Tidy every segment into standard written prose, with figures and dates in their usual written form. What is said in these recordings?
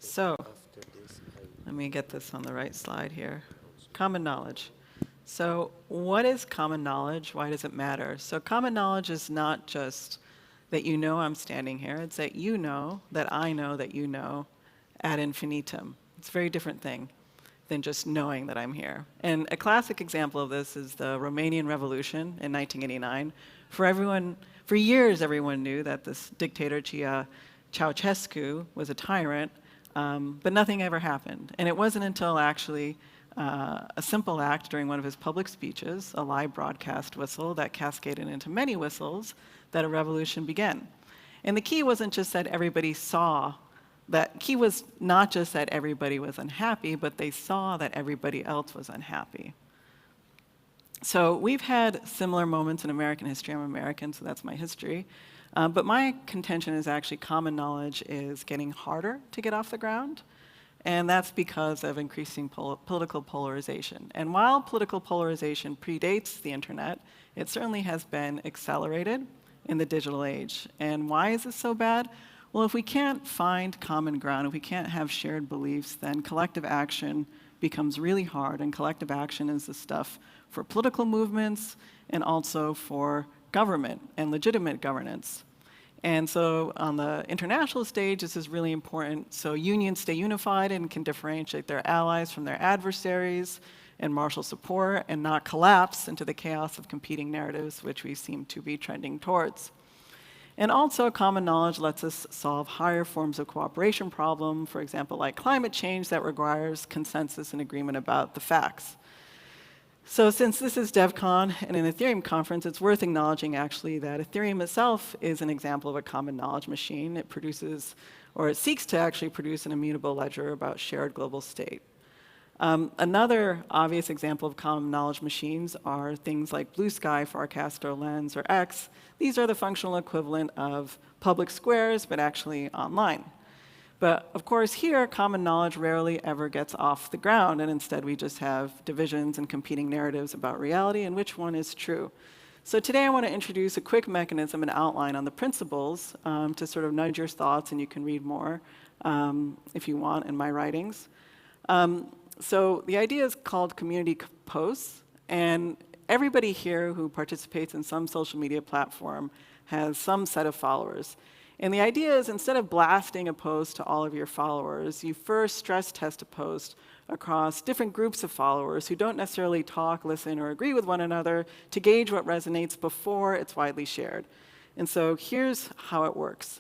So, let me get this on the right slide here. Common knowledge. So, what is common knowledge? Why does it matter? So, common knowledge is not just that you know I'm standing here, it's that you know that I know that you know ad infinitum. It's a very different thing than just knowing that I'm here. And a classic example of this is the Romanian Revolution in 1989. For years, everyone knew that this dictator, Ceausescu, was a tyrant, but nothing ever happened. And it wasn't until actually a simple act during one of his public speeches, a live broadcast whistle that cascaded into many whistles, that a revolution began. And the key wasn't just that everybody saw that key was not just that everybody was unhappy, but they saw that everybody else was unhappy. So we've had similar moments in American history. I'm American, so that's my history. But my contention is actually common knowledge is getting harder to get off the ground. And that's because of increasing political polarization. And while political polarization predates the internet, it certainly has been accelerated in the digital age. And why is this so bad? Well, if we can't find common ground, if we can't have shared beliefs, then collective action becomes really hard. And collective action is the stuff for political movements and also for government and legitimate governance. And so on the international stage, this is really important. So unions stay unified and can differentiate their allies from their adversaries and marshal support and not collapse into the chaos of competing narratives, which we seem to be trending towards. And also, common knowledge lets us solve higher forms of cooperation problem, for example, like climate change that requires consensus and agreement about the facts. So since this is Devcon and an Ethereum conference, it's worth acknowledging actually that Ethereum itself is an example of a common knowledge machine. It produces, or it seeks to actually produce an immutable ledger about shared global state. Another obvious example of common knowledge machines are things like Blue Sky, Farcaster, Lens, or X. These are the functional equivalent of public squares, but actually online. But of course, here, common knowledge rarely ever gets off the ground, and instead we just have divisions and competing narratives about reality and which one is true. So today I want to introduce a quick mechanism and outline on the principles to sort of nudge your thoughts, and you can read more if you want in my writings. So the idea is called community posts, and everybody here who participates in some social media platform has some set of followers. And the idea is instead of blasting a post to all of your followers, you first stress test a post across different groups of followers who don't necessarily talk, listen, or agree with one another to gauge what resonates before it's widely shared. And so here's how it works.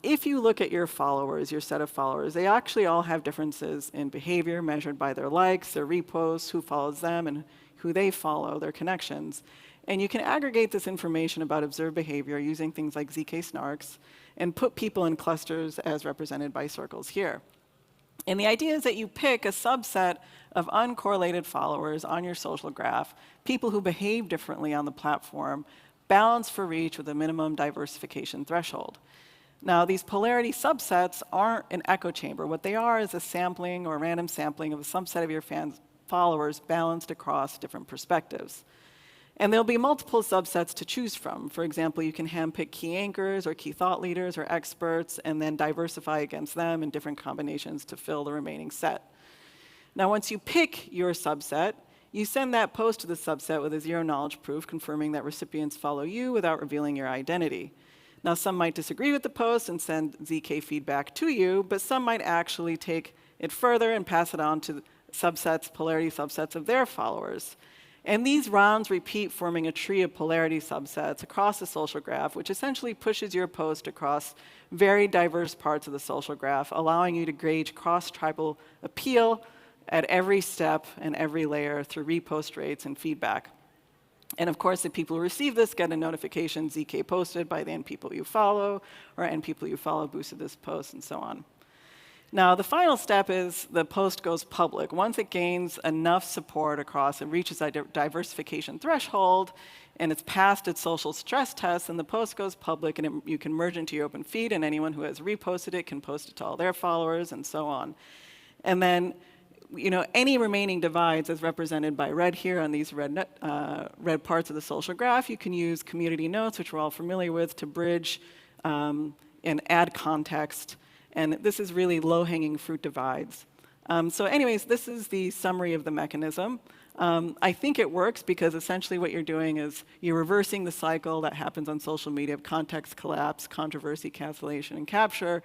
If you look at your followers, your set of followers, they actually all have differences in behavior measured by their likes, their reposts, who follows them, and who they follow, their connections. And you can aggregate this information about observed behavior using things like zk-snarks and put people in clusters as represented by circles here. And the idea is that you pick a subset of uncorrelated followers on your social graph, people who behave differently on the platform, balanced for reach with a minimum diversification threshold. Now, these polarity subsets aren't an echo chamber. What they are is a sampling or random sampling of a subset of your followers balanced across different perspectives. And there'll be multiple subsets to choose from. For example, you can handpick key anchors or key thought leaders or experts and then diversify against them in different combinations to fill the remaining set. Now, once you pick your subset, you send that post to the subset with a zero knowledge proof confirming that recipients follow you without revealing your identity. Now, some might disagree with the post and send ZK feedback to you, but some might actually take it further and pass it on to subsets, polarity subsets of their followers. And these rounds repeat, forming a tree of polarity subsets across the social graph, which essentially pushes your post across very diverse parts of the social graph, allowing you to gauge cross-tribal appeal at every step and every layer through repost rates and feedback. And of course, the people who receive this get a notification, ZK posted by the N people you follow, or N people you follow boosted this post, and so on. Now, the final step is the post goes public. Once it gains enough support across and reaches a diversification threshold, and it's passed its social stress test, then the post goes public, and you can merge into your open feed, and anyone who has reposted it can post it to all their followers, and so on. And then any remaining divides, as represented by red here on these red parts of the social graph, you can use community notes, which we're all familiar with, to bridge and add context And this is really low-hanging fruit divides. So anyways, this is the summary of the mechanism. I think it works because essentially what you're doing is you're reversing the cycle that happens on social media of context collapse, controversy, cancellation, and capture.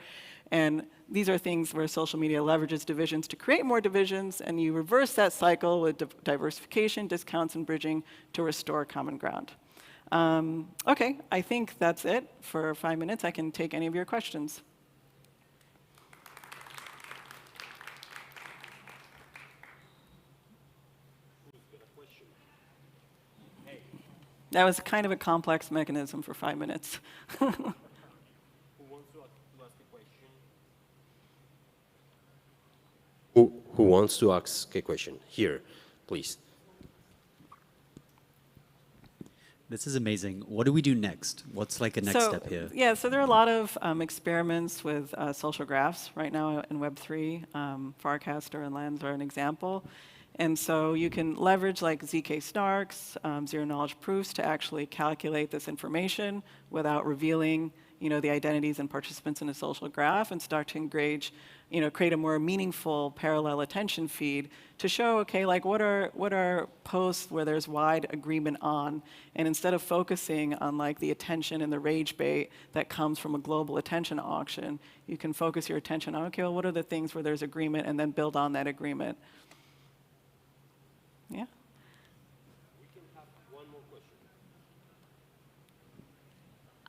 And these are things where social media leverages divisions to create more divisions, and you reverse that cycle with diversification, discounts, and bridging to restore common ground. OK, I think that's it for 5 minutes. I can take any of your questions. That was kind of a complex mechanism for 5 minutes. Who wants to ask a question? Who wants to ask a question? Here, please. This is amazing. What do we do next? What's like a next step here? Yeah, so there are a lot of experiments with social graphs right now in Web3. Farcaster and Lens are an example. And so you can leverage like ZK snarks, zero knowledge proofs to actually calculate this information without revealing, the identities and participants in a social graph, and start to engage, create a more meaningful parallel attention feed to show, okay, like what are posts where there's wide agreement on, and instead of focusing on like the attention and the rage bait that comes from a global attention auction, you can focus your attention on, okay, well, what are the things where there's agreement, and then build on that agreement. Yeah. We can have one more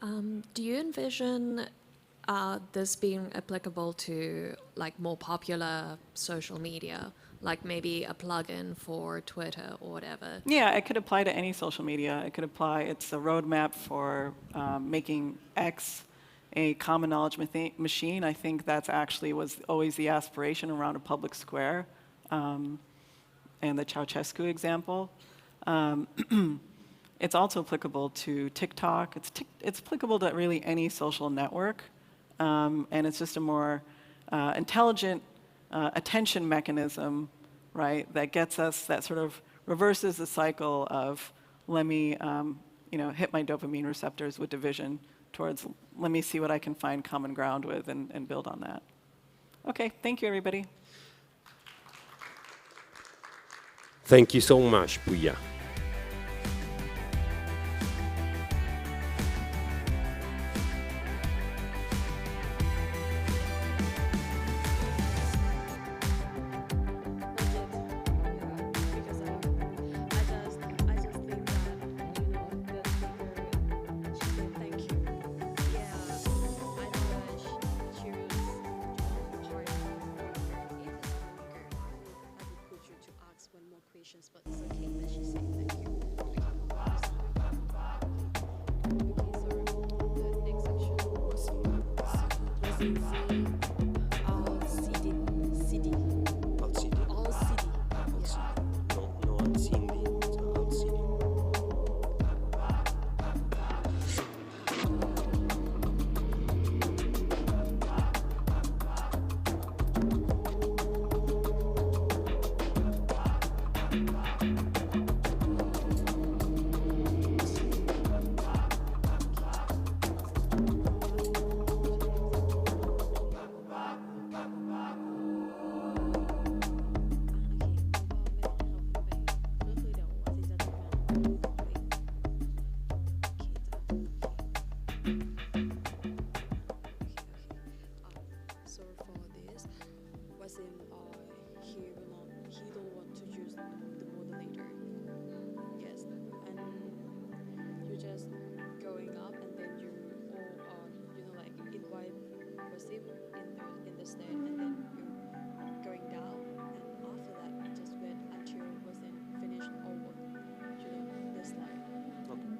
question. Do you envision this being applicable to like more popular social media, like maybe a plugin for Twitter or whatever? Yeah, it could apply to any social media. It could apply, it's a roadmap for making X a common knowledge machine. I think that's actually was always the aspiration around a public square. And the Ceausescu example. It's also applicable to TikTok. It's applicable to really any social network. And it's just a more intelligent attention mechanism, right, that gets us, that sort of reverses the cycle of let me hit my dopamine receptors with division towards let me see what I can find common ground with and build on that. OK, thank you, everybody. Thank you so much, Puja. But it's okay that she said thank you. Okay, so the next section was presidency, CD. Al CD. All CD. Yeah. No, al CD. Al CD. So for this, was him he don't want to use the moderator. Yes, and you just going up and then you all like invite Wasim in the stand, and then you going down, and after that you just wait until Wasim finished all the slide. Okay.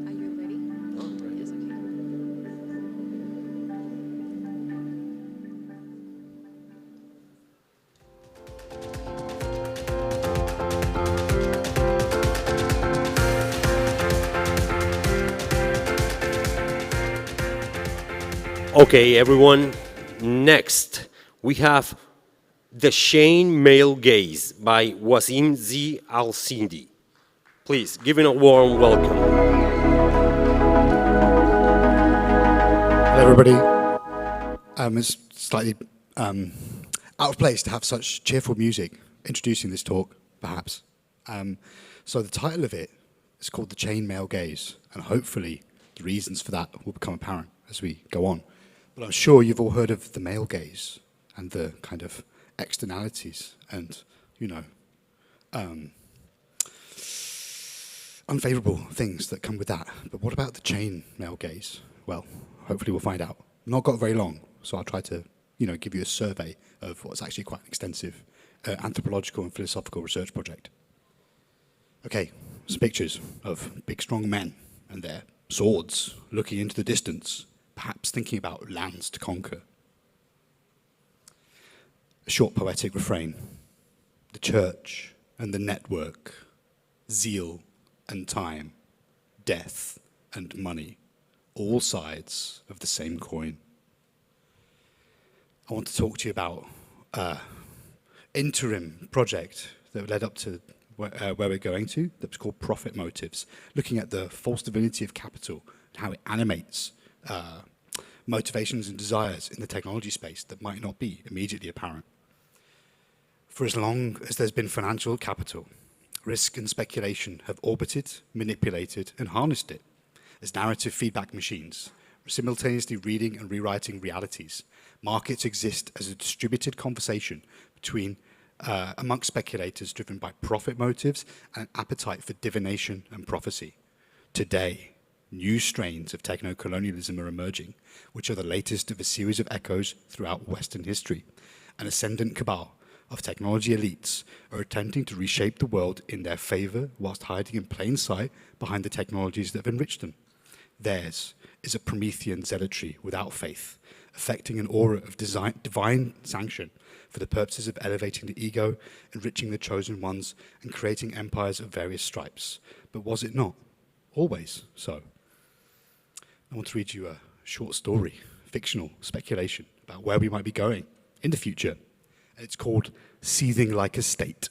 Are you ready? Yes, okay. Okay, everyone. Next, we have The Chain Male Gaze by Wasim Z. Al-Sindi. Please, give it a warm welcome. Hello, everybody. It's slightly out of place to have such cheerful music introducing this talk, perhaps. So the title of it is called The Chain Male Gaze, and hopefully the reasons for that will become apparent as we go on. But I'm sure you've all heard of the male gaze and the kind of externalities and, unfavorable things that come with that. But what about the chain male gaze? Well, hopefully we'll find out. Not got very long, so I'll try to, give you a survey of what's actually quite an extensive anthropological and philosophical research project. Okay, some pictures of big, strong men and their swords looking into the distance, perhaps thinking about lands to conquer. A short poetic refrain. The church and the network, zeal and time, death and money, all sides of the same coin. I want to talk to you about an interim project that led up to where we're going to, that was called Profit Motives, looking at the false divinity of capital and how it animates motivations and desires in the technology space that might not be immediately apparent. For as long as there's been financial capital, risk and speculation have orbited, manipulated, and harnessed it as narrative feedback machines, simultaneously reading and rewriting realities. Markets exist as a distributed conversation between amongst speculators driven by profit motives and an appetite for divination and prophecy. Today, new strains of techno-colonialism are emerging, which are the latest of a series of echoes throughout Western history. An ascendant cabal of technology elites are attempting to reshape the world in their favor whilst hiding in plain sight behind the technologies that have enriched them. Theirs is a Promethean zealotry without faith, affecting an aura of divine sanction for the purposes of elevating the ego, enriching the chosen ones, and creating empires of various stripes. But was it not always so? I want to read you a short story, fictional speculation about where we might be going in the future. It's called Seething Like a State.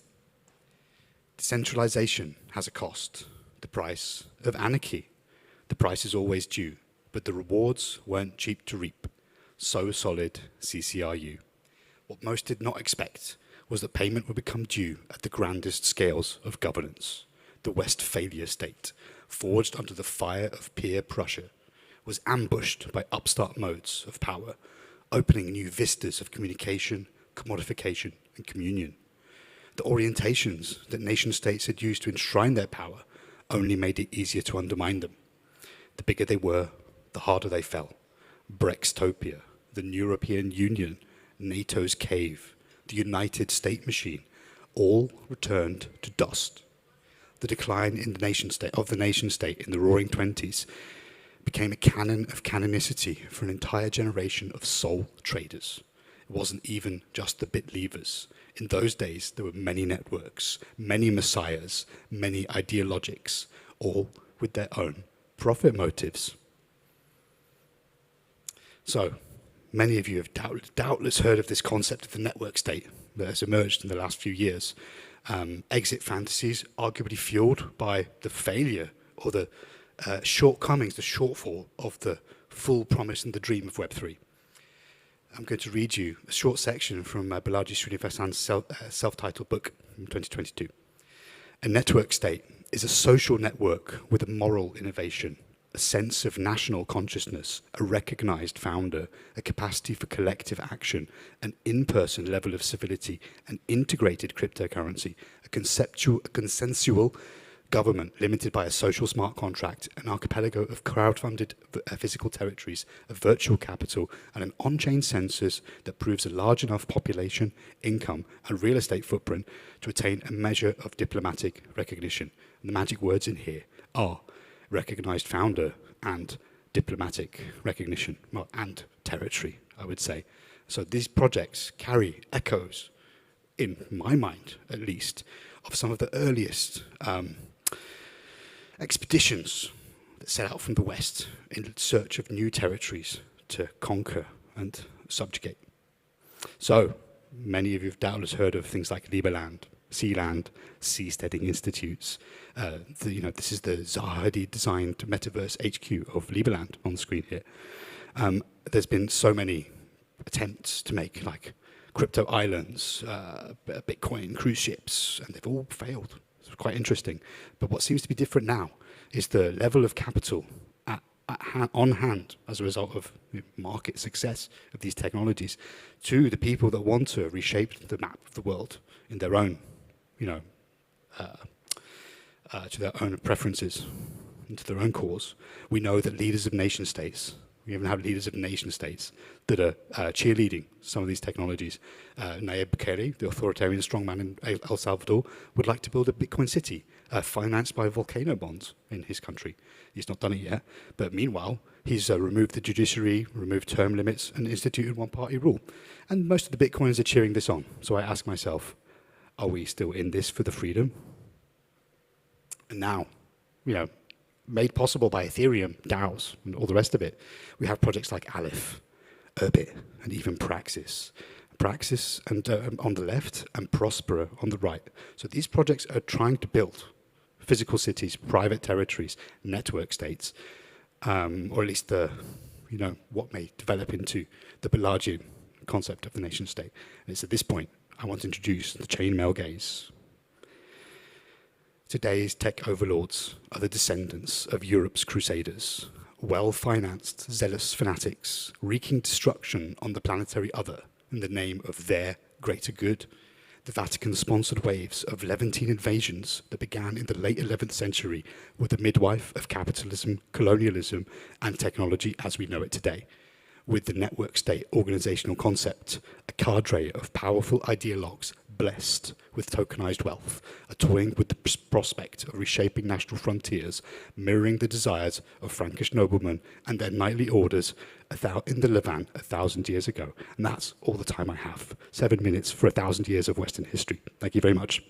Decentralization has a cost, the price of anarchy. The price is always due, but the rewards weren't cheap to reap. So solid CCRU. What most did not expect was that payment would become due at the grandest scales of governance. The Westphalia state, forged under the fire of peer pressure, was ambushed by upstart modes of power, opening new vistas of communication, commodification, and communion. The orientations that nation-states had used to enshrine their power only made it easier to undermine them. The bigger they were, the harder they fell. Brextopia, the European Union, NATO's cave, the United States machine, all returned to dust. The decline in the nation-state in the Roaring Twenties became a canon of canonicity for an entire generation of soul traders. It wasn't even just the bit levers. In those days, there were many networks, many messiahs, many ideologics, all with their own profit motives. So, many of you have doubtless heard of this concept of the network state that has emerged in the last few years. Exit fantasies, arguably fueled by the failure or the shortcomings, the shortfall of the full promise and the dream of Web3. I'm going to read you a short section from Balaji Srinivasan's self-titled book from 2022. A network state is a social network with a moral innovation, a sense of national consciousness, a recognized founder, a capacity for collective action, an in-person level of civility, an integrated cryptocurrency, a consensual government limited by a social smart contract, an archipelago of crowd-funded physical territories, a virtual capital, and an on-chain census that proves a large enough population, income, and real estate footprint to attain a measure of diplomatic recognition. And the magic words in here are recognized founder and diplomatic recognition, well, and territory, I would say. So these projects carry echoes, in my mind at least, of some of the earliest expeditions that set out from the West in search of new territories to conquer and subjugate. So, many of you have doubtless heard of things like Liberland, Sealand, Seasteading Institutes. This is the Zaha Hadid-designed metaverse HQ of Liberland on the screen here. There's been so many attempts to make like crypto islands, Bitcoin cruise ships, and they've all failed. It's quite interesting. But what seems to be different now is the level of capital on hand as a result of market success of these technologies to the people that want to reshape the map of the world in their own, to their own preferences and to their own cause. We know that leaders of nation states, we even have leaders of nation states that are cheerleading some of these technologies. Nayib Bukele, the authoritarian strongman in El Salvador, would like to build a Bitcoin city financed by volcano bonds in his country. He's not done it yet, but meanwhile, he's removed the judiciary, removed term limits, and instituted one-party rule. And most of the Bitcoiners are cheering this on. So I ask myself, are we still in this for the freedom? And now, made possible by Ethereum, DAOs, and all the rest of it, we have projects like Aleph, Urbit, and even Praxis. Praxis and on the left, and Prospera on the right. So these projects are trying to build physical cities, private territories, network states, or at least what may develop into the larger concept of the nation state. And it's at this point I want to introduce the chainmail gaze. Today's tech overlords are the descendants of Europe's crusaders, well-financed, zealous fanatics, wreaking destruction on the planetary other in the name of their greater good. The Vatican-sponsored waves of Levantine invasions that began in the late 11th century were the midwife of capitalism, colonialism, and technology as we know it today. With the network state organizational concept, a cadre of powerful ideologues blessed with tokenized wealth, are toying with the prospect of reshaping national frontiers, mirroring the desires of Frankish noblemen and their knightly orders in the Levant 1,000 years ago. And that's all the time I have. 7 minutes for 1,000 years of Western history. Thank you very much.